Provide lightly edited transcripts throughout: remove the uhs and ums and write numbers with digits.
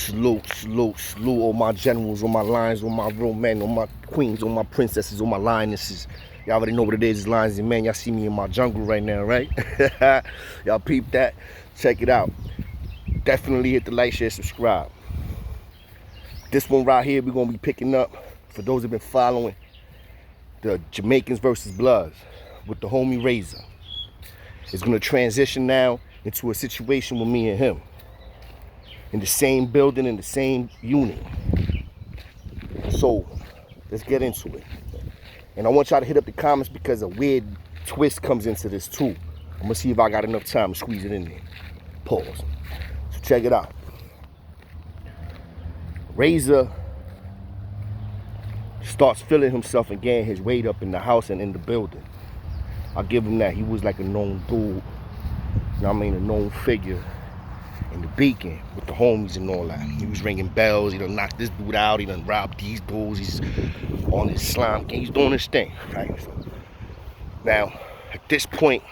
Salute all my generals, all my lions, all my real men, all my queens, all my princesses, all my lionesses. Y'all already know what it is, Lions and Men. Y'all see me in my jungle right now, right? Y'all peep that? Check it out. Definitely hit the like, share, subscribe. This one right here, we're going to be picking up, for those who've been following, the Jamaicans versus Bloods with the homie Razor. It's going to transition now into a situation with me and him. In the same building, in the same unit. So, let's get into it. And I want y'all to hit up the comments because a weird twist comes into this too. I'm gonna see if I got enough time to squeeze it in there. Pause. So check it out. Razor starts feeling himself and getting his weight up in the house and in the building. I'll give him that. He was like a known dude. You know what I mean? A known figure in the Beacon with the homies and all that. He was ringing bells. He done knocked this dude out. He done robbed these dudes. He's on his slime game. He's doing his thing, right? So, now, at this point,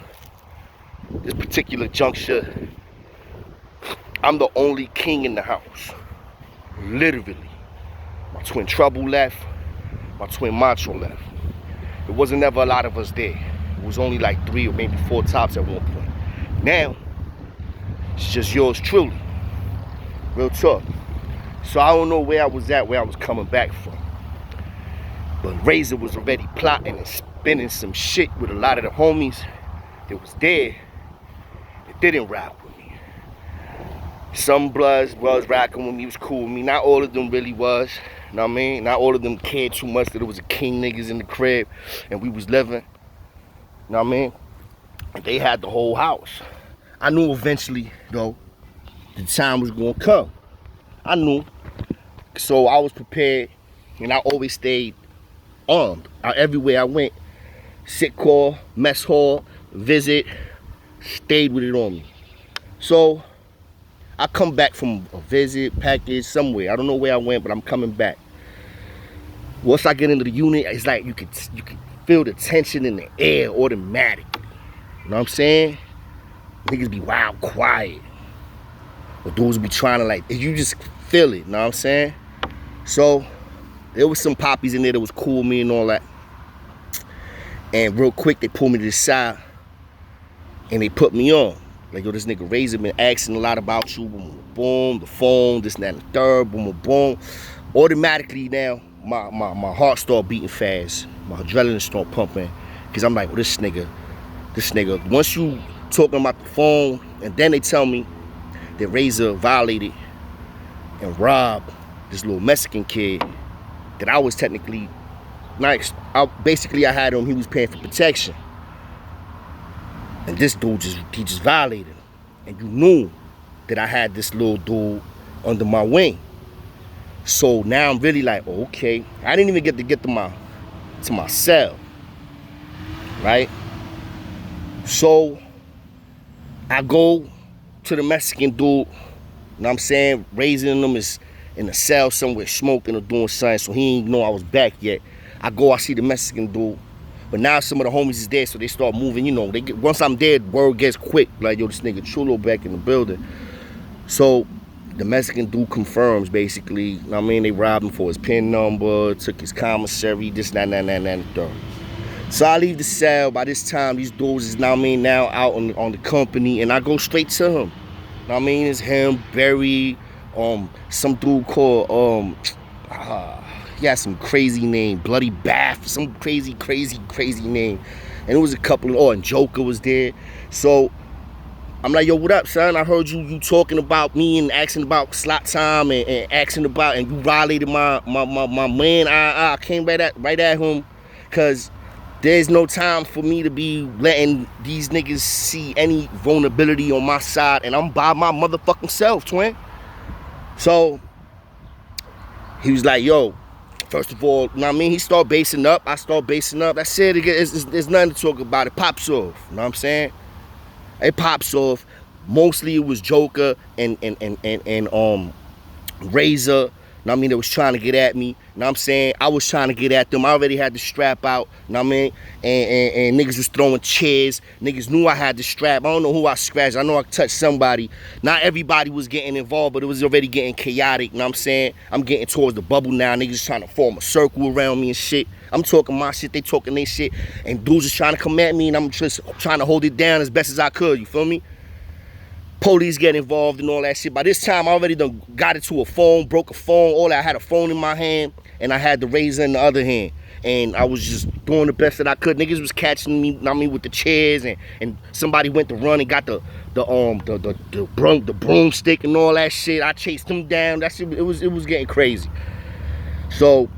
this particular juncture, I'm the only king in the house. Literally. My twin Trouble left. My twin Macho left. There wasn't ever a lot of us there. It was only like 3 or maybe 4 tops at one point. Now, it's just yours truly. Real talk. So I don't know where I was at, where I was coming back from. But Razor was already plotting and spinning some shit with a lot of the homies that was there that didn't rap with me. Some Bloods was rocking with me, was cool with me. Not all of them really was. You know what I mean? Not all of them cared too much that it was a king niggas in the crib and we was living. You know what I mean? They had the whole house. I knew eventually, though, the time was gonna come. I knew. So I was prepared, and I always stayed armed. Everywhere I went, sick call, mess hall, visit, stayed with it on me. So I come back from a visit, package, somewhere. I don't know where I went, but I'm coming back. Once I get into the unit, it's like you could feel the tension in the air automatically. You know what I'm saying? Niggas be wild quiet. But dudes be trying to like, you just feel it, you know what I'm saying? So, there was some poppies in there that was cool with me and all that. And real quick, they pulled me to the side and they put me on. Like, yo, this nigga Razor been asking a lot about you. Boom, boom, the phone, this, and that, and the third, boom, boom, boom. Automatically now, my heart started beating fast. My adrenaline started pumping. Because I'm like, well, this nigga, once you talking about the phone, and then they tell me that Razor violated and robbed this little Mexican kid that I was technically nice. Basically, I had him, he was paying for protection. And this dude he just violated him. And you knew that I had this little dude under my wing. So now I'm really like, oh, okay. I didn't even get to my cell. Right? So I go to the Mexican dude, you know what I'm saying, raising them is in a cell somewhere smoking or doing something, so he ain't know I was back yet. I see the Mexican dude, but now some of the homies is there, so they start moving, you know, once I'm there, word gets quick, like, yo, this nigga Chulo back in the building. So the Mexican dude confirms, basically, you know what I mean, they robbed him for his PIN number, took his commissary, this, that, and third. So I leave the cell. By this time, these dudes is now out on the company, and I go straight to him. Know what I mean? It's him, Barry, some dude called he had some crazy name, Bloody Bath, some crazy name. And it was a couple, and Joker was there. So I'm like, yo, what up, son? I heard you talking about me and asking about slot time and asking about, and you violated my man. I came right at him, cause there's no time for me to be letting these niggas see any vulnerability on my side, and I'm by my motherfucking self, twin. So he was like, yo, first of all, you know what I mean? He started basing up, I started basing up. That's it, there's nothing to talk about. It pops off, you know what I'm saying? It pops off. Mostly it was Joker and Razor Know what I mean? They was trying to get at me. Know what I'm saying? I was trying to get at them. I already had the strap out. Know what I mean? And niggas was throwing chairs. Niggas knew I had the strap. I don't know who I scratched. I know I touched somebody. Not everybody was getting involved, but it was already getting chaotic. Know what I'm saying? I'm getting towards the bubble now. Niggas trying to form a circle around me and shit. I'm talking my shit. They talking their shit. And dudes is trying to come at me, and I'm just trying to hold it down as best as I could. You feel me? Police get involved and all that shit. By this time, I already done got into a phone, broke a phone, all that. I had a phone in my hand, and I had the razor in the other hand. And I was just doing the best that I could. Niggas was catching me, I mean, with the chairs, and somebody went to run and got the broomstick and all that shit. I chased them down. That shit, it was getting crazy. So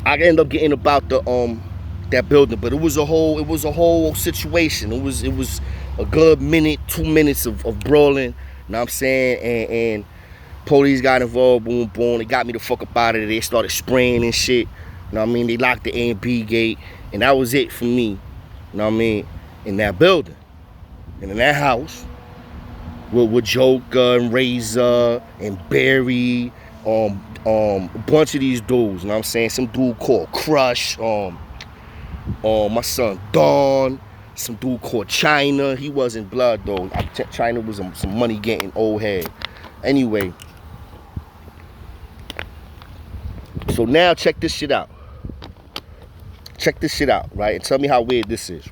I ended up getting about that building, but it was a whole situation. It was a good minute, 2 minutes of brawling, you know what I'm saying? And police got involved, boom, boom. They got me the fuck up out of there. They started spraying and shit, you know what I mean? They locked the A and B gate, and that was it for me, you know what I mean? In that building, and in that house, with Joker and Razor and Barry, a bunch of these dudes, you know what I'm saying? Some dude called Crush, my son Dawn, some dude called China. He wasn't blood though. China was some money getting old head. Anyway, so now check this shit out. Check this shit out, right? And tell me how weird this is.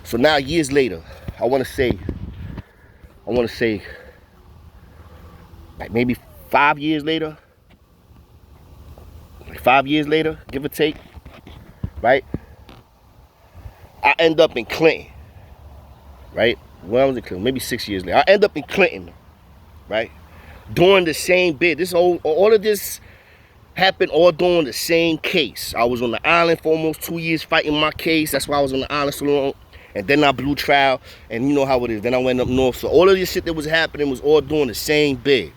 So now years later, I wanna say like maybe 5 years later. Like 5 years later, give or take, right? I end up in Clinton, right? Well, I was in Clinton, maybe 6 years later. I end up in Clinton, right? Doing the same bit. All of this happened all during the same case. I was on the island for almost 2 years fighting my case. That's why I was on the island so long. And then I blew trial, and you know how it is. Then I went up north. So all of this shit that was happening was all doing the same bit.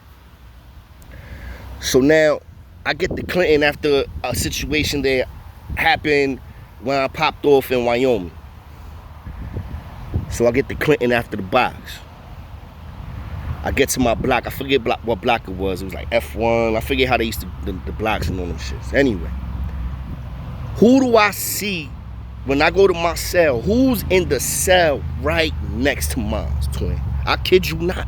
So now I get to Clinton after a situation that happened when I popped off in Wyoming. So I get to Clinton after the box. I get to my block. I forget what block it was. It was like F1. I forget how they used to, the blocks and all them shits. Anyway, who do I see when I go to my cell? Who's in the cell right next to mine, twin? I kid you not.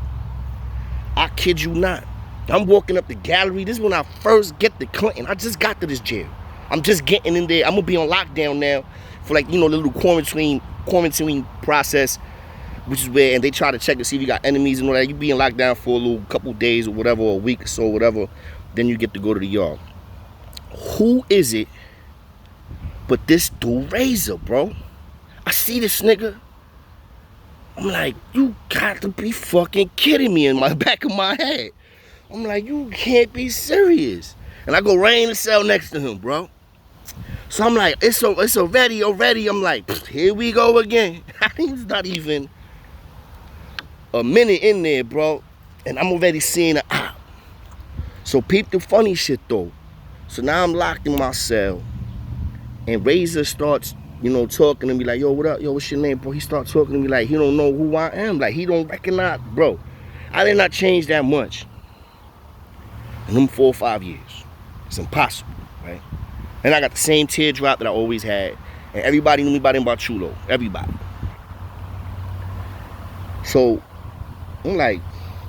I kid you not. I'm walking up the gallery. This is when I first get to Clinton. I just got to this jail. I'm just getting in there. I'm gonna be on lockdown now for like, you know, the little quarantine process, which is where, and they try to check to see if you got enemies and all that. You be in lockdown for a little couple days or whatever, or a week or so, whatever. Then you get to go to the yard. Who is it but this dude Razor, bro? I see this nigga. I'm like, you got to be fucking kidding me in my back of my head. I'm like, you can't be serious. And I go right in the cell next to him, bro. So I'm like, it's already. I'm like, here we go again. It's not even a minute in there, bro. And I'm already seeing an op. So peep the funny shit, though. So now I'm locked in my cell. And Razor starts, you know, talking to me like, yo, what up? Yo, what's your name, bro? He starts talking to me like he don't know who I am. Like, he don't recognize, bro. I did not change that much in them 4 or 5 years. It's impossible, right? And I got the same teardrop that I always had. And everybody knew me by them about Chulo. Everybody. So, I'm like,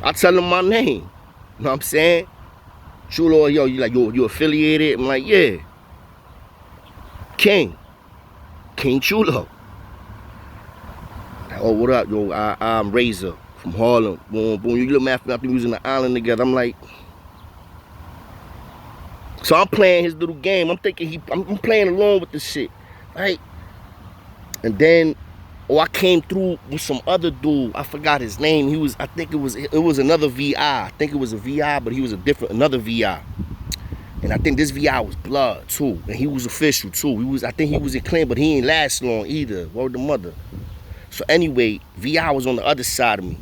I tell them my name. You know what I'm saying? Chulo, yo, you affiliated? I'm like, yeah. King Chulo. Like, oh, what up, yo? I'm Razor from Harlem. Boom, boom. You look after we was in the island together. I'm like, so I'm playing his little game. I'm thinking I'm playing along with this shit, right? And then, I came through with some other dude. I forgot his name. I think it was another VI. I think it was a VI, but he was another VI. And I think this VI was blood too, and he was official too. I think he was in Clinton, but he ain't last long either. Word the mother. So anyway, VI was on the other side of me,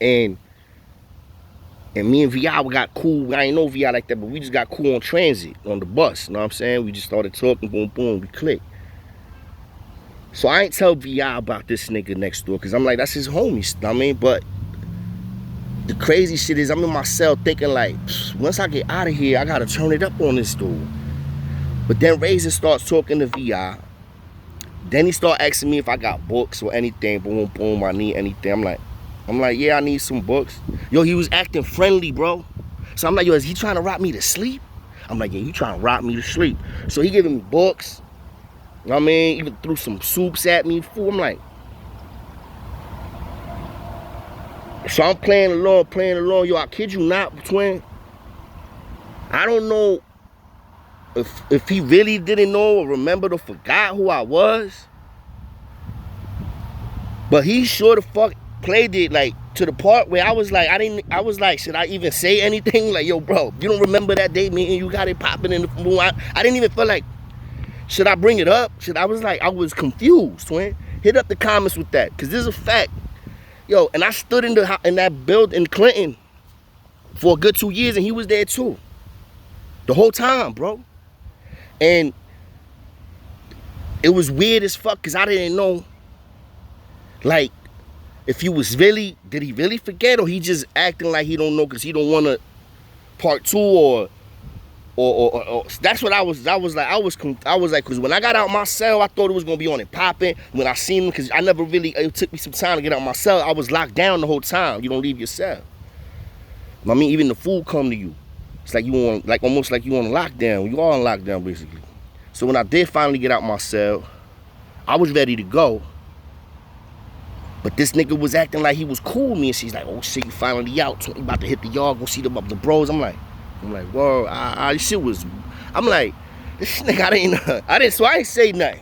and me and VI got cool. I ain't know VI like that, but we just got cool on transit, on the bus. You know what I'm saying? We just started talking, boom, boom, we clicked. So I ain't tell VI about this nigga next door, because I'm like, that's his homie, you know what I mean? But the crazy shit is I'm in my cell thinking like, once I get out of here, I gotta turn it up on this dude. But then Razor starts talking to VI. Then he start asking me if I got books or anything. Boom, boom, I need anything. I'm like, yeah, I need some books. Yo, he was acting friendly, bro. So I'm like, yo, is he trying to rock me to sleep? I'm like, yeah, he trying to rock me to sleep. So he giving me books. You know what I mean? Even threw some soups at me. Fool. I'm like, so I'm playing along. Yo, I kid you not, twin. I don't know if he really didn't know or remembered or forgot who I was. But he sure the fuck played it like to the part where I was like, should I even say anything? Like, yo, bro, you don't remember that day, me and you got it popping in the room. I didn't even feel like, should I bring it up? I was confused, twin. Hit up the comments with that, because this is a fact. Yo, and I stood in that building in Clinton for a good 2 years, and he was there too. The whole time, bro. And it was weird as fuck, because I didn't know, like, if he was really, did he really forget, or he just acting like he don't know because he don't want to part two, or that's what I was like, because when I got out my cell, I thought it was going to be on and popping. When I seen him, because I never really, it took me some time to get out my cell. I was locked down the whole time. You don't leave your cell. I mean, even the food come to you. It's like you on, like almost like you on lockdown. You are on lockdown, basically. So when I did finally get out my cell, I was ready to go. But this nigga was acting like he was cool with me, and she's like, oh shit, you finally out. You about to hit the yard, go see the bros. I'm like, whoa, this shit was, I'm like, this nigga, so I ain't say nothing.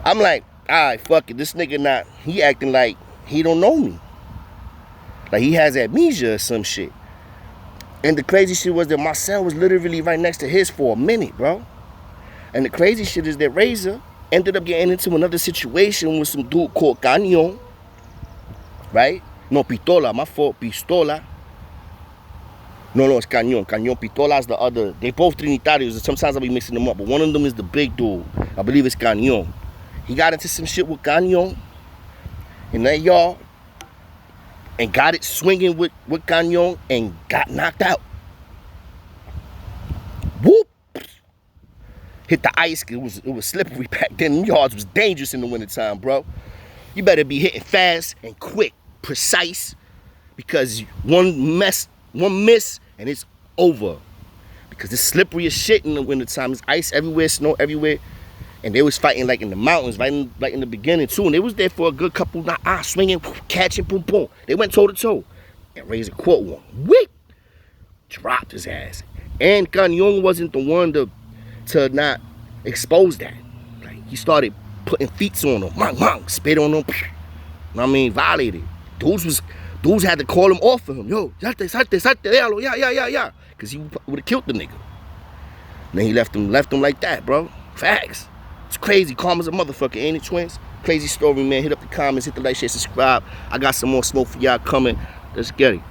I'm like, all right, fuck it, this nigga he acting like he don't know me. Like he has amnesia or some shit. And the crazy shit was that my cell was literally right next to his for a minute, bro. And the crazy shit is that Razor ended up getting into another situation with some dude called Cañón, right? No, Pistola, my fault, Pistola. No, it's Cañón. Pistola's the other. They both Trinitarios. Sometimes I'll be mixing them up, but one of them is the big dude. I believe it's Cañón. He got into some shit with Cañón in that yard and got it swinging with Cañón and got knocked out. Whoop! Hit the ice. It was slippery back then. Yards was dangerous in the wintertime, bro. You better be hitting fast and quick, precise, because one miss, and it's over. Because it's slippery as shit in the wintertime. There's ice everywhere, snow everywhere. And they was fighting like in the mountains, right in the beginning too. And they was there for a good couple, swinging, catching, boom, boom. They went toe to toe. And Razor caught one. Whip! Dropped his ass. And Cañón wasn't the one to not expose that. Like, he started putting feet on him, spit on him, I mean, violated. Dudes had to call him off of him. Yo, salte, yeah. Because he would have killed the nigga. And then he left him like that, bro. Facts. It's crazy. Calm as a motherfucker, ain't it, twins? Crazy story, man. Hit up the comments, hit the like, share, subscribe. I got some more smoke for y'all coming. Let's get it.